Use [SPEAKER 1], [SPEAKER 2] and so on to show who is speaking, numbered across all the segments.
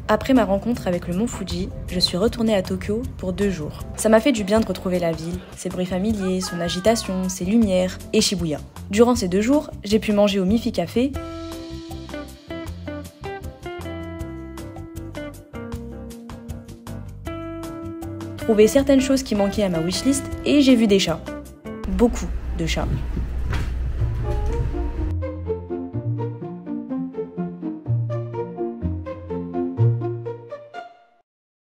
[SPEAKER 1] Après ma rencontre avec le mont Fuji, je suis retournée à Tokyo pour 2 jours. Ça m'a fait du bien de retrouver la ville, ses bruits familiers, son agitation, ses lumières et Shibuya. Durant ces 2 jours, j'ai pu manger au Miffy Café, trouver certaines choses qui manquaient à ma wishlist et j'ai vu des chats. Beaucoup de chats.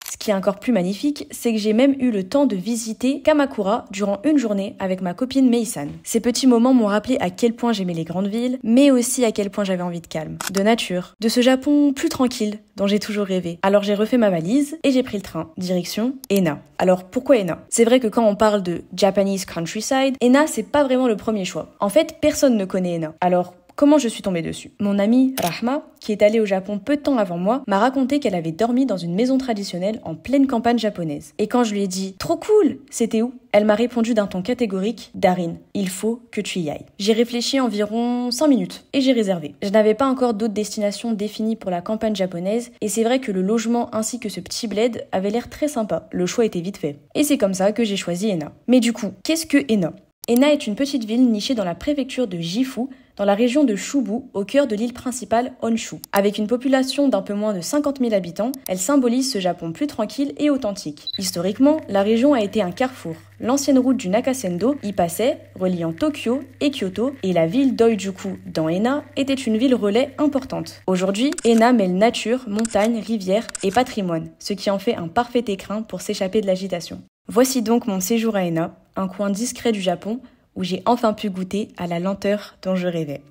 [SPEAKER 1] Ce qui est encore plus magnifique, c'est que j'ai même eu le temps de visiter Kamakura durant une journée avec ma copine Mei-san. Ces petits moments m'ont rappelé à quel point j'aimais les grandes villes, mais aussi à quel point j'avais envie de calme, de nature, de ce Japon plus tranquille dont j'ai toujours rêvé. Alors j'ai refait ma valise et j'ai pris le train, direction Ena. Alors pourquoi Ena? C'est vrai que quand on parle de Japanese countryside, Ena c'est pas vraiment le premier choix. En fait, personne ne connaît Ena. Alors comment je suis tombée dessus? Mon amie Rahma, qui est allée au Japon peu de temps avant moi, m'a raconté qu'elle avait dormi dans une maison traditionnelle en pleine campagne japonaise. Et quand je lui ai dit « Trop cool !» C'était où? Elle m'a répondu d'un ton catégorique « Darin, il faut que tu y ailles ». J'ai réfléchi environ 5 minutes et j'ai réservé. Je n'avais pas encore d'autres destinations définies pour la campagne japonaise et c'est vrai que le logement ainsi que ce petit bled avaient l'air très sympa. Le choix était vite fait. Et c'est comme ça que j'ai choisi Ena. Mais du coup, qu'est-ce que Ena? Ena est une petite ville nichée dans la préfecture de Gifu, dans la région de Chubu, au cœur de l'île principale Honshu. Avec une population d'un peu moins de 50 000 habitants, elle symbolise ce Japon plus tranquille et authentique. Historiquement, la région a été un carrefour. L'ancienne route du Nakasendo y passait, reliant Tokyo et Kyoto, et la ville d'Oijuku, dans Ena, était une ville relais importante. Aujourd'hui, Ena mêle nature, montagne, rivière et patrimoine, ce qui en fait un parfait écrin pour s'échapper de l'agitation. Voici donc mon séjour à Ena, un coin discret du Japon, où j'ai enfin pu goûter à la lenteur dont je rêvais.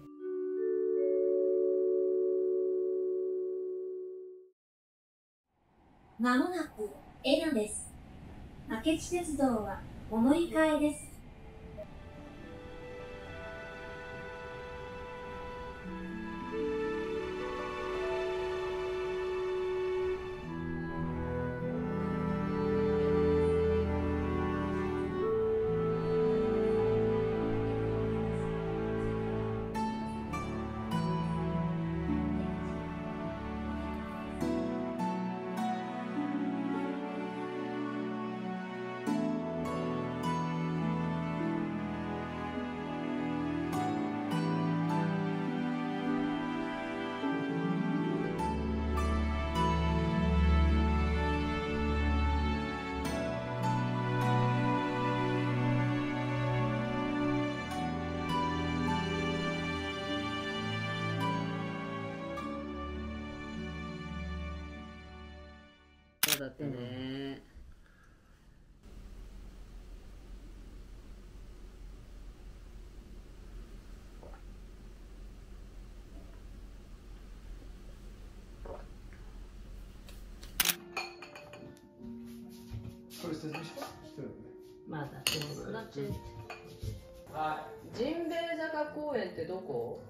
[SPEAKER 2] まもなくエナです。明智鉄道はお乗り換えです。
[SPEAKER 3] そうだったね。
[SPEAKER 4] これ説明します。
[SPEAKER 3] まだそうだって。ジンベエ坂公園ってどこ？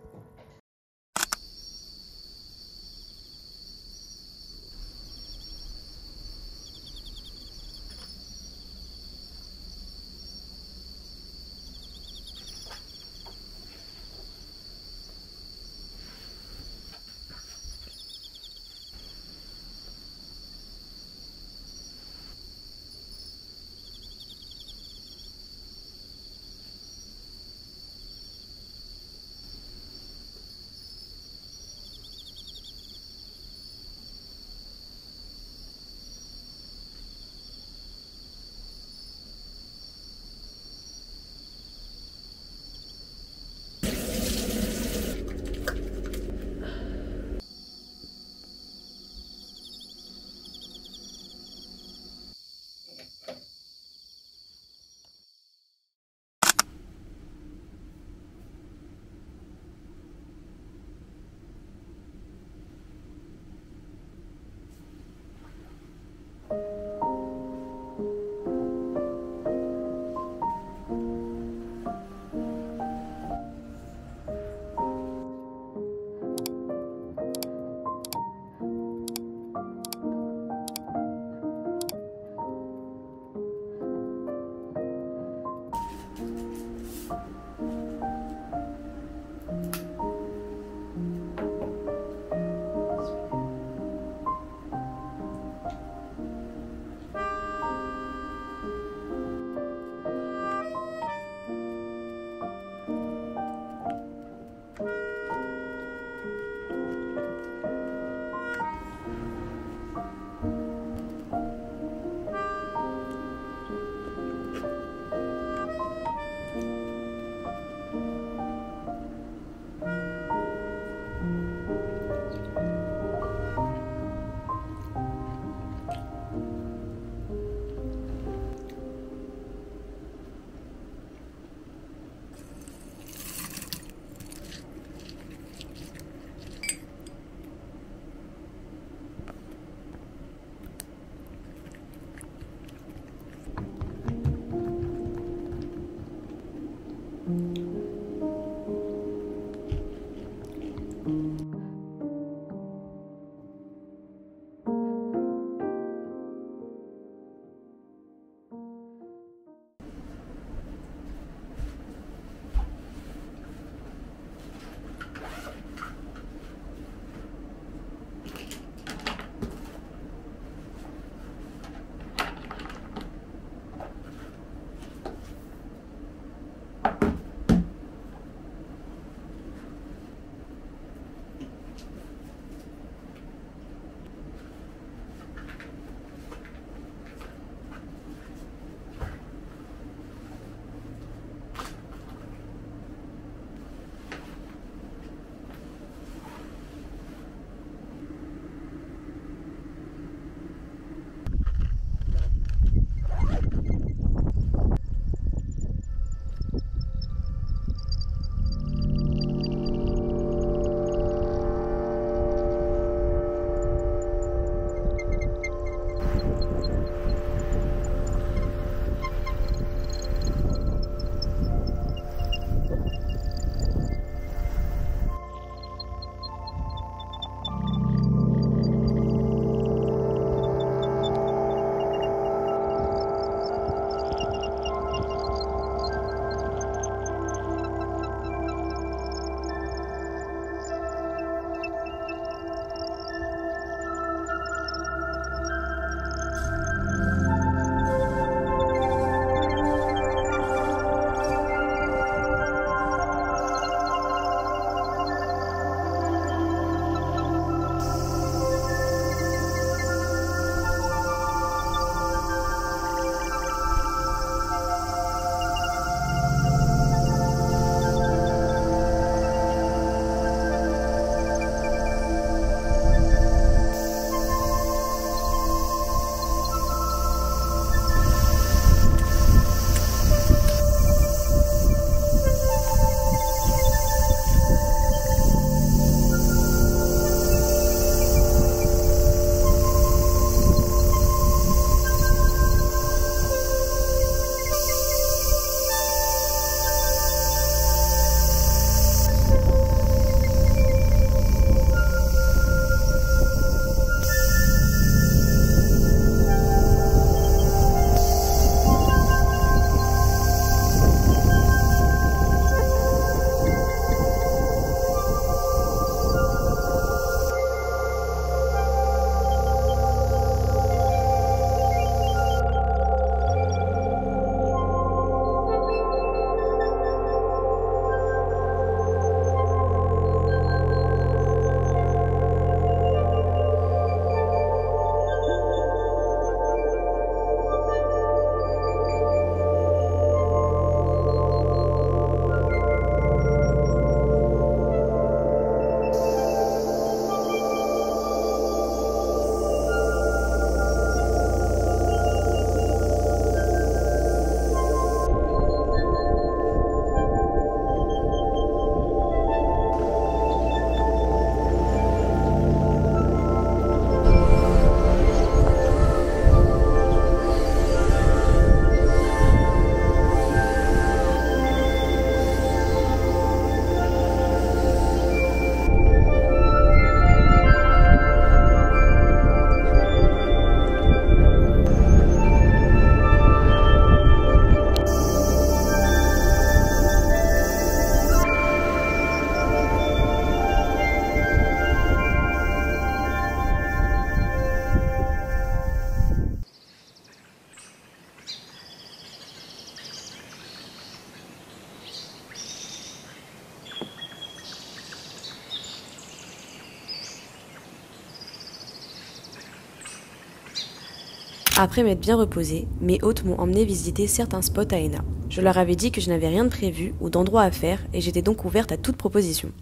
[SPEAKER 1] Après m'être bien reposée, mes hôtes m'ont emmené visiter certains spots à Enna. Je leur avais dit que je n'avais rien de prévu ou d'endroit à faire et j'étais donc ouverte à toute proposition.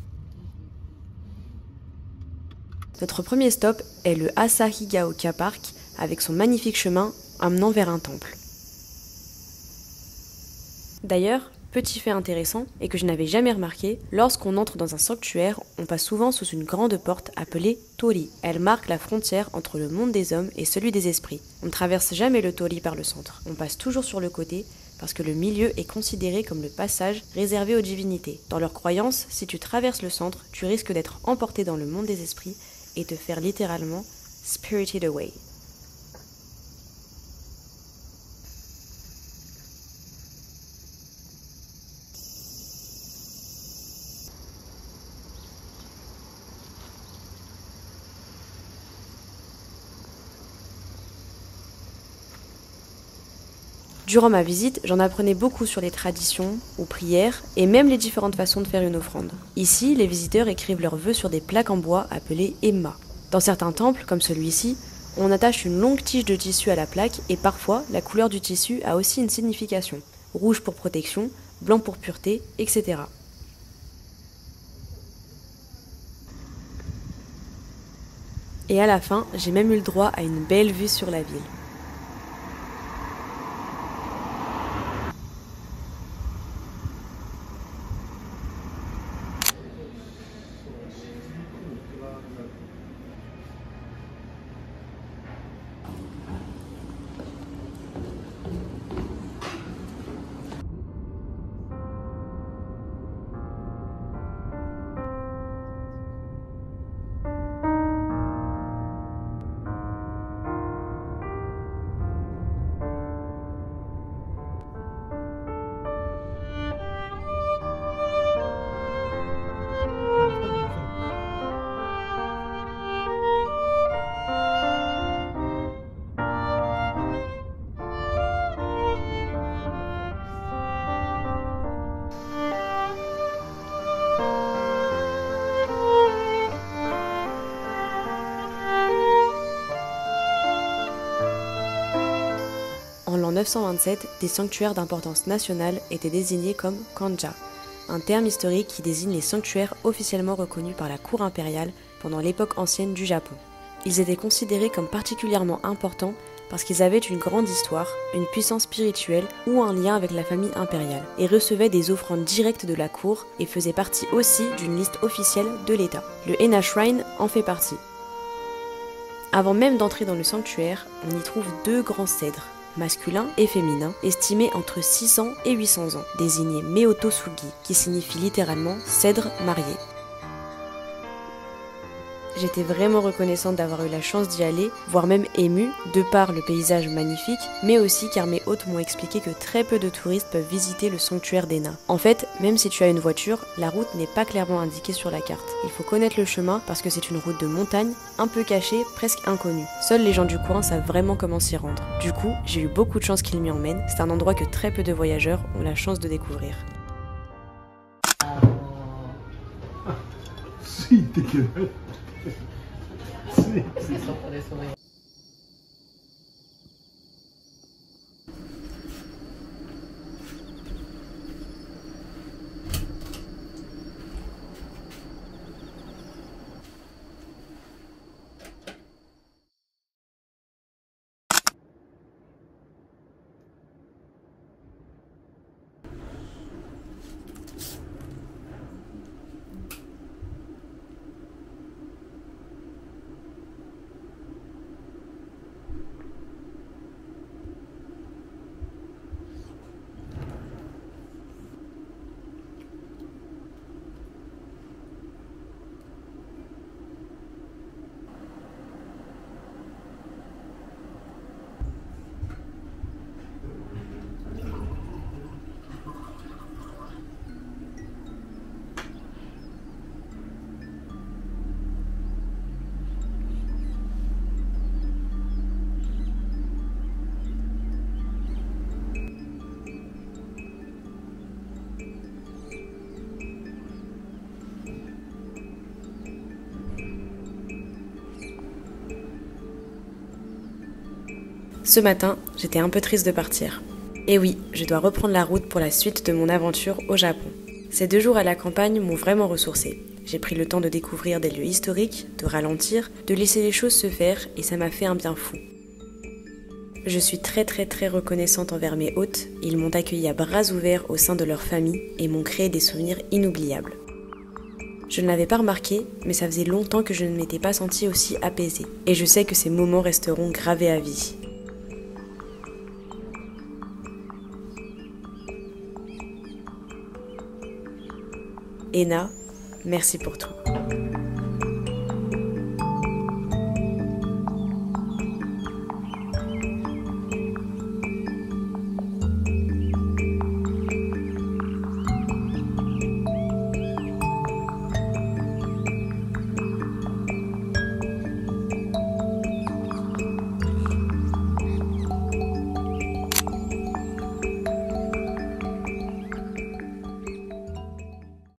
[SPEAKER 1] Notre premier stop est le Asahigaoka Park avec son magnifique chemin amenant vers un temple. D'ailleurs, petit fait intéressant et que je n'avais jamais remarqué, lorsqu'on entre dans un sanctuaire, on passe souvent sous une grande porte appelée Tori. Elle marque la frontière entre le monde des hommes et celui des esprits. On ne traverse jamais le Tori par le centre, on passe toujours sur le côté parce que le milieu est considéré comme le passage réservé aux divinités. Dans leur croyance, si tu traverses le centre, tu risques d'être emporté dans le monde des esprits et te faire littéralement spirited away. Durant ma visite, j'en apprenais beaucoup sur les traditions ou prières et même les différentes façons de faire une offrande. Ici, les visiteurs écrivent leurs vœux sur des plaques en bois appelées emma. Dans certains temples, comme celui-ci, on attache une longue tige de tissu à la plaque et parfois, la couleur du tissu a aussi une signification. Rouge pour protection, blanc pour pureté, etc. Et à la fin, j'ai même eu le droit à une belle vue sur la ville. En l'an 927, des sanctuaires d'importance nationale étaient désignés comme kanja, un terme historique qui désigne les sanctuaires officiellement reconnus par la cour impériale pendant l'époque ancienne du Japon. Ils étaient considérés comme particulièrement importants parce qu'ils avaient une grande histoire, une puissance spirituelle ou un lien avec la famille impériale, et recevaient des offrandes directes de la cour et faisaient partie aussi d'une liste officielle de l'État. Le Enna Shrine en fait partie. Avant même d'entrer dans le sanctuaire, on y trouve deux grands cèdres, masculin et féminin, estimés entre 600 et 800 ans, désignés Meotosugi, qui signifie littéralement cèdre marié. J'étais vraiment reconnaissante d'avoir eu la chance d'y aller, voire même émue, de par le paysage magnifique, mais aussi car mes hôtes m'ont expliqué que très peu de touristes peuvent visiter le sanctuaire d'Enna. En fait, même si tu as une voiture, la route n'est pas clairement indiquée sur la carte. Il faut connaître le chemin parce que c'est une route de montagne, un peu cachée, presque inconnue. Seuls les gens du coin savent vraiment comment s'y rendre. Du coup, j'ai eu beaucoup de chance qu'ils m'y emmènent, c'est un endroit que très peu de voyageurs ont la chance de découvrir.
[SPEAKER 4] ついていけない。ついていけない。
[SPEAKER 3] そこでそれ。
[SPEAKER 1] Ce matin, j'étais un peu triste de partir. Et oui, je dois reprendre la route pour la suite de mon aventure au Japon. Ces 2 jours à la campagne m'ont vraiment ressourcée. J'ai pris le temps de découvrir des lieux historiques, de ralentir, de laisser les choses se faire et ça m'a fait un bien fou. Je suis très reconnaissante envers mes hôtes, ils m'ont accueilli à bras ouverts au sein de leur famille et m'ont créé des souvenirs inoubliables. Je ne l'avais pas remarqué, mais ça faisait longtemps que je ne m'étais pas sentie aussi apaisée. Et je sais que ces moments resteront gravés à vie. Ena, merci pour tout.